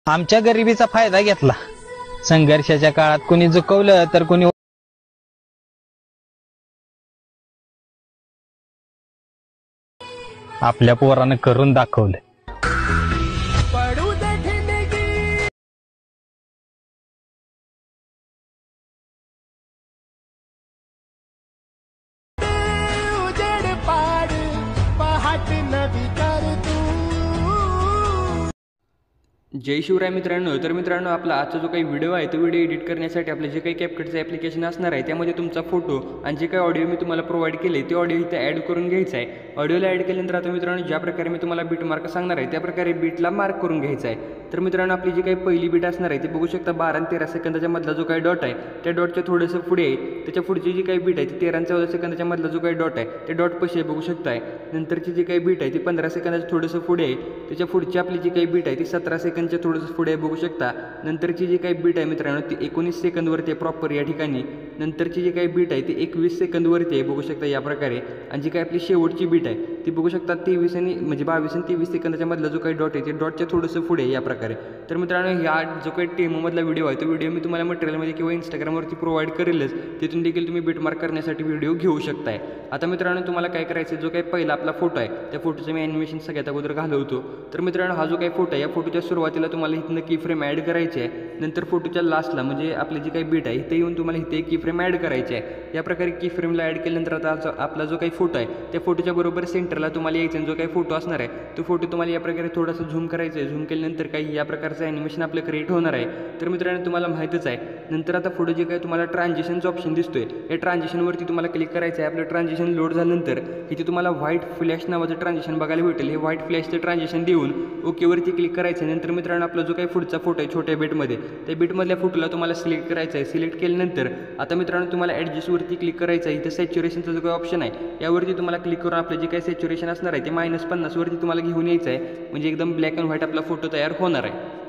आमच्या गरिबीचा फायदा घेतला। संघर्षाच्या काळात कोणी झुकवलं तर कोणी आपल्या पोरानं करून दाखवलं। जय शिवराय मित्रांनो। तर मित्रांनो, आपला आजचा जो काही व्हिडिओ आहे तो व्हिडिओ एडिट करण्यासाठी आपलं जे काही कॅपकटचं ॲप्लिकेशन असणार आहे त्यामध्ये तुमचा फोटो आणि जे काही ऑडिओ मी तुम्हाला प्रोव्हाइड केले ते ऑडिओ इथे ॲड करून घ्यायचा आहे। ऑडिओला ॲड केल्यानंतर आता मित्रांनो ज्या प्रकारे मी तुम्हाला बीट मार्क सांगणार आहे त्या प्रकारे बीटला मार्क करून घ्यायचा आहे। तर मित्रांनो, आपली जी काही पहिली बीट असणार आहे ती बघू शकता 12 आणि 13 सेकंदाच्या मधला जो काही डॉट आहे त्या डॉटच्या थोडंसं पुढे आहे। त्याच्या पुढची जी काही बीट आहे ती 13 आणि 14 सेकंदाच्या मधला जो काही डॉट आहे ते डॉट पशी आहे बघू शकताय। नंतरची जी काही बीट आहे ती 15 सेकंदाच्या थोडंसं पुढे आहे। त्याच्या पुढची आपली जी काही बीट आहे ती 17 सेकंदच्या थोडंसं पुढे बघू शकता। नंतरची जी काही बीट आहे मित्रांनो ती 19 सेकंदवरती आहे प्रॉपर या ठिकाणी। नंतरची जी काही बीट आहे ती 21 सेकंदवरती आहे बघू शकता या प्रकारे। आणि जी काही आपली शेवटची बीट आहे ती बघू शकता 22 आणि 23 सेकंदाच्या मधला जो काही डॉट आहे ते डॉटच्या थोडंसं पुढे या प्रकारे। तर मित्रांनो, या जो काही डेमोमधला व्हिडिओ आहे तो व्हिडिओ मी तुम्हाला मटेरियलमध्ये किंवा इंस्टाग्रामवरती प्रोव्हाइड करेलच, तिथून देखील तुम्ही बीट मार्क करण्यासाठी व्हिडिओ घेऊ शकताय। आता मित्रांनो, तुम्हाला काय करायचं, जो काही पहिला आपला फोटो आहे त्या फोटोचं मी ॲनिमेशन सगळ्यात अगोदर घालवतो। तर मित्रांनो, हा जो काही फोटो आहे या फोटोच्या सुरुवातीला तुम्हाला इथनं की फ्रेम ॲड करायची आहे। नंतर फोटोच्या लास्टला म्हणजे आपली जी काही बीट आहे इथे येऊन तुम्हाला इथे की फ्रेम ॲड करायची आहे। या प्रकारे की फ्रेमला ॲड केल्यानंतर आता आपला जो काही फोटो आहे त्या फोटोच्या बरोबर सेंटरला तुम्हाला यायचं आणि जो काही फोटो असणार आहे तो फोटो तुम्हाला या प्रकारे थोडासा झूम करायचा आहे। झूम केल्यानंतर काही या प्रकारचं ॲनिमेशन आपलं क्रिएट होणार आहे। तर मित्रांनो, तुम्हाला माहितीच आहे, नंतर आता फोटो जे काही तुम्हाला ट्रान्झिशनचं ऑप्शन दिसतोय या ट्रान्झिशनवरती तुम्हाला क्लिक करायचं आहे। आपलं ट्रान्झिशन लोड झाल्यानंतर इथे तुम्हाला व्हाईट फ्लॅश नावाचं ट्रान्झिशन बघायला भेटेल। हे व्हाईट फ्लॅशचं ट्रान्झिशन देऊन ओकेवरती क्लिक करायचं आहे। नंतर मित्रांनो, आपला जो काही पुढचा फोटो आहे छोट्या बीटमध्ये त्या बीटमधल्या फोटोला तुम्हाला सिलेक्ट करायचं आहे। सिलेक्ट केल्यानंतर आता मित्रांनो तुम्हाला ॲडजस्टवरती क्लिक करायचं आहे। इथं सॅच्युरेशनचा जो काही ऑप्शन आहे यावरती तुम्हाला क्लिक करून आपलं जे काही सॅच्युरेशन असणार आहे ते -50 वरती तुम्हाला घेऊन यायचं आहे, म्हणजे एकदम ब्लॅक अँड व्हाईट आपला फोटो तयार होणार आहे।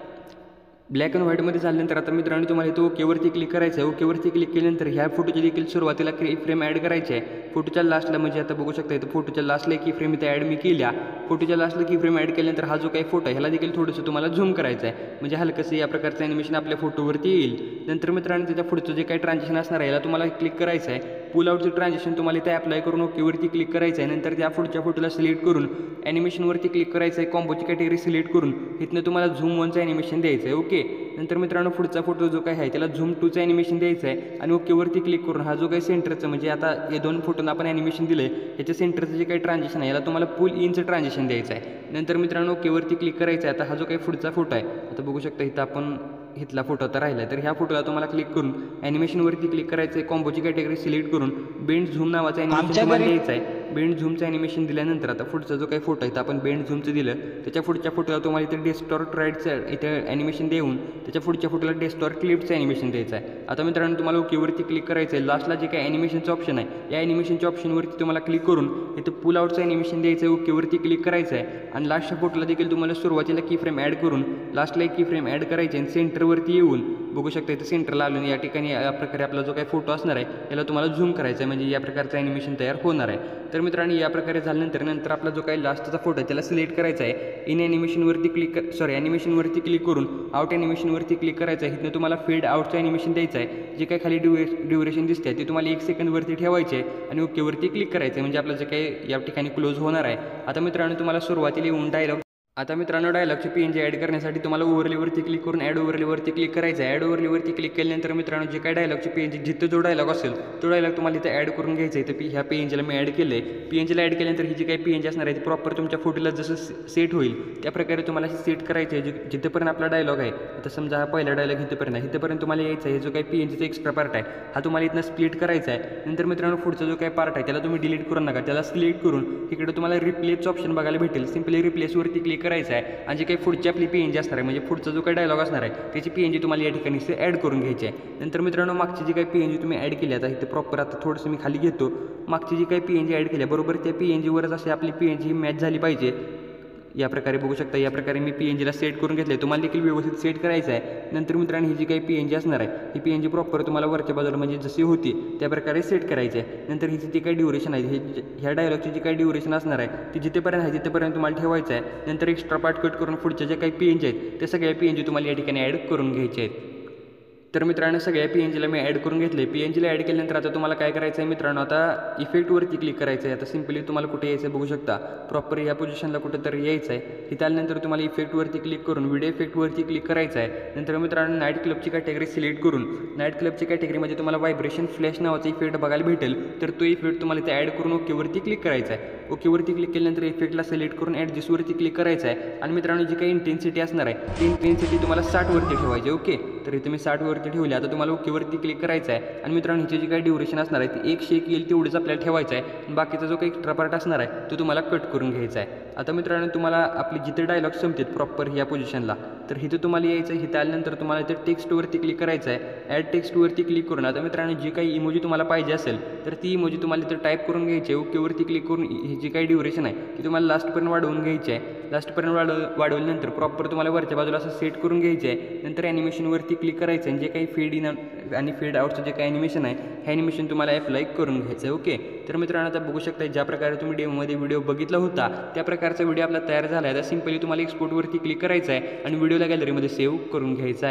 ब्लॅक अँड व्हाईटमध्ये झाल्यानंतर आता मित्रांनो तुम्हाला इथं ओकेवरती क्लिक करायचं आहे। ओकेवरती क्लिक केल्यानंतर ह्या फोटोची देखील सुरुवातीला की फ्रेम ॲड करायची आहे। फोटोच्या लास्टला म्हणजे आता बघू शकता इथं फोटोच्या लास्टला की फ्रेम इथे ॲड मी केल्या। फोटोच्या लास्टला की फ्रेम ॲड केल्यानंतर हा जो काही फोटो आहे ह्याला देखील थोडंसं तुम्हाला झूम करायचं आहे, म्हणजे हलकंसं या प्रकारचं ॲनिमेशन आपल्या फोटोवरती येईल। नंतर मित्रांनो त्याच्या पुढचं जे काही ट्रान्झिशन असणार आहे याला तुम्हाला क्लिक करायचं आहे। पुल आउटचं ट्रान्झिशन तुम्हाला इथे अप्लाय करून ओकेवरती क्लिक करायचं आहे। नंतर त्या पुढच्या फोटोला सिलेक्ट करून ॲनिमेशनवरती क्लिक करायचं आहे। कॉम्बोची कॅटेगरी सिलेक्ट करून इथनं तुम्हाला झूम 1चं ॲनिमेशन द्यायचं आहे। ओके, नंतर मित्रांनो पुढचा फोटो जो काही आहे त्याला झूम 2चं ॲनिमेशन द्यायचं आहे आणि ओकेवरती क्लिक करून हा जो काही सेंटरचं म्हणजे आता या दोन फोटोंना आपण ॲनिमेशन दिलं आहे याच्या सेंटरचं जे काही ट्रान्झिशन आहे याला तुम्हाला पुल इनचं ट्रान्झिशन द्यायचं आहे। नंतर मित्रांनो ओकेवरती क्लिक करायचं आहे। आता हा जो काही पुढचा फोटो आहे आता बघू शकता इथं आपण इथला फोटो आता राहिला आहे, तर ह्या फोटोला तुम्हाला क्लिक करून ॲनिमेशनवरती क्लिक करायचं आहे। कॉम्बोची कॅटेगरी सिलेक्ट करून बेंड झूम नावाचं ॲनिमेशन तुम्हाला द्यायचं आहे। बेंड झूमचं ॲनिमेशन दिल्यानंतर आता पुढचा जो काही फोटो आहे तर आपण बेंड झूमचं दिलं, त्याच्या पुढच्या फोटोला तुम्हाला इथे डेस्कटॉप राईटचं इथं ॲनिमेशन देऊन त्याच्या पुढच्या फोटोला डेस्कटॉप क्लिपचं ॲनिमेशन द्यायचं आहे। आता मित्रांनो तुम्हाला ओकेवरती क्लिक करायचं आहे। लास्टला जे काही ॲनिमेशनचं ऑप्शन आहे या ॲनिमेशनच्या ऑप्शनवरती तुम्हाला क्लिक करून इथं पुल आउटचं ॲनिमेशन द्यायचं आहे। ओकेवरती क्लिक करायचं आहे आणि लास्टच्या फोटोला देखील तुम्हाला सुरुवातीला की फ्रेम ॲड करून लास्टला एक की फ्रेम ॲड करायची आणि सेंटरवरती येऊन बघू शकता इथं सेंटरला आलो या ठिकाणी या प्रकारे आपला जो काही फोटो असणार आहे याला तुम्हाला झूम करायचं आहे, म्हणजे या प्रकारचं ॲनिमेशन तयार होणार आहे। तर मित्रांनो या प्रकारे झाल्यानंतर आपला जो काही लास्टचा फोटो आहे त्याला सिलेक्ट करायचा आहे। इन ॲनिमेशनवरती क्लिक करून आउट ॲनिमेशनवरती क्लिक करायचं आहे। इथनं तुम्हाला फेड आउटचं ॲनिमेशन द्यायचं आहे। जे काही खाली ड्युरेशन दिसते ते तुम्हाला 1 सेकंदवरती ठेवायचे आहे आणि ओकेवरती क्लिक करायचं आहे, म्हणजे आपलं जे काही या ठिकाणी क्लोज होणार आहे। आता मित्रांनो तुम्हाला सुरुवातीला येऊन डायलॉगची PNG ॲड करण्यासाठी तुम्हाला ओव्हरलेवरती क्लिक करून ॲड ओव्हरलेवरती क्लिक करायचं आहे। ॲड ओव्हरलेवरती क्लिक केल्यानंतर मित्रांनो जे काही डायलॉगची PNG जिथं जो डायलॉग असेल तो डायलॉग तुम्हाला इथं ॲड करून घ्यायचा आहे। तर ह्या PNGला मी ॲड केलं आहे। PNGला ॲड केल्यानंतर ही जी काही PNG असणार आहे ती प्रॉपर तुमच्या फोटोला जसं सेट होईल त्या प्रकारे तुम्हाला सेट करायचं आहे। जिथंपर्यंत आपला डायलॉग आहे, आता समजा हा पहिला डायलॉग इथंपर्यंत आहे, इथंपर्यंत तुम्हाला यायचं आहे। जो काही PNGचा एक्स्ट्रा पार्ट आहे हा तुम्हाला इथनं स्प्लिट करायचा आहे। नंतर मित्रांनो पुढचा जो काही पार्ट आहे त्याला तुम्ही डिलीट करू नका, त्याला सिलेक्ट करून इकडे तुम्हाला रिप्लेसचं ऑप्शन बघायला भेटेल। सिम्पली रिप्लेसवरती क्लिक करायचं आहे आणि जे काही पुढची आपली PNG असणार आहे म्हणजे पुढचा जो काही डायलॉग असणार आहे त्याची PNG तुम्हाला या ठिकाणी ॲड करून घ्यायची आहे। नंतर मित्रांनो मागची जी काही PNG तुम्ही ॲड केली आता इथे प्रॉपर आता थोडंसं मी खाली घेतो, मागची जी काही PNG ॲड केली बरोबर त्या PNGवरच अशी आपली PNG मॅच झाली पाहिजे। या प्रकारे बघू शकता, या प्रकारे मी PNGला सेट करून घेतले. तुम्हाला देखील व्यवस्थित सेट करायचं आहे. नंतर मित्रांनो ही जी काही PNG असणार आहे ही PNG प्रॉपर तुम्हाला वरच्या बाजूला म्हणजे जशी होती त्या प्रकारे सेट करायची आहे. नंतर हिची जी काही ड्युरेशन आहे ह्या डायलॉगची जी काही ड्युरेशन असणार आहे ती जिथेपर्यंत आहे तिथेपर्यंत तुम्हाला ठेवायचं आहे. नंतर एक्स्ट्रा पार्ट कट करून पुढच्या ज्या काही PNG आहेत त्या सगळ्या PNG तुम्हाला या ठिकाणी ॲड करून घ्यायचे आहेत. तर मित्रांनो सगळ्या PNGला मी ॲड करून घेतले. PNGला ॲड केल्यानंतर आता तुम्हाला काय करायचं आहे मित्रांनो, आता इफेक्टवरती क्लिक करायचं आहे. आता सिम्पली तुम्हाला कुठे यायचं आहे बघू शकता, प्रॉपर या पोझिशनला कुठेतरी यायचं आहे. इथे आल्यानंतर तुम्हाला इफेक्टवरती क्लिक करून व्हिडिओ इफेक्टवरती क्लिक करायचं आहे. नंतर मित्रांनो नाईट क्लबची कॅटेगरी सिलेक्ट करून नाईट क्लबची कॅटेगरीमध्ये तुम्हाला व्हायब्रेशन फ्लॅश नावाचा इफेक्ट बघायला भेटेल. तर तो इफेक्ट तुम्हाला इथे ॲड करून ओकेवरती क्लिक करायचा आहे. ओकेवरती क्लिक केल्यानंतर इफेक्टला सिलेक्ट करून ॲडजस्टवरती क्लिक करायचं आहे. आणि मित्रांनो जी काही इंटेन्सिटी असणार आहे ती इंटेन्सिटी तुम्हाला 60वरती ठेवायची. ओके, तर इथे मी 60वरती ठेवली. आता तुम्हाला ओकेवरती क्लिक करायचं आहे. आणि मित्रांनो हिची जी काही ड्युरेशन असणार आहे ती 1:1 येईल तेवढंच आपल्याला ठेवायचं आहे. आणि बाकीचा जो काही एक्स्ट्रा पार्ट असणार आहे तो तुम्हाला कट करून घ्यायचा आहे. आता मित्रांनो तुम्हाला आपली जिथे डायलॉग संपतात प्रॉपर ह्या पोझिशनला, तर इथं तुम्हाला यायचं आहे. इथं आल्यानंतर तुम्हाला इथे टेक्स्टवरती क्लिक करायचं आहे. ॲड टेक्स्टवरती क्लिक करून आता मित्रांनो जी काही इमोजी तुम्हाला पाहिजे असेल तर ती इमोजी तुम्हाला इथं टाईप करून घ्यायची आहे. ओकेवरती क्लिक करून ही जी काही ड्युरेशन आहे ती तुम्हाला लास्टपर्यंत वाढवून घ्यायची आहे. लास्टपर्यंत वाढवल्यानंतर प्रॉपर तुम्हाला वरच्या बाजूला असं सेट करून घ्यायचे आहे. नंतर ॲनिमेशनवरती क्लिक करायचं आहे. जे काही फेड इन आणि फेड आउटचं जे काही ॲनिमेशन आहे हे ॲनिमेशन तुम्हाला ॲप्लाय करून घ्यायचं आहे. ओके, तर मित्रांनो आता बघू शकता ज्या प्रकारे तुम्ही डेमोमध्ये व्हिडिओ बघितला होता त्या प्रकारचा व्हिडिओ आपला तयार झाला आहे. आता सिम्पली तुम्हाला एक्सपोर्टवरती क्लिक करायचं आहे आणि व्हिडिओला गॅलरीमध्ये सेव्ह करून घ्यायचा आहे.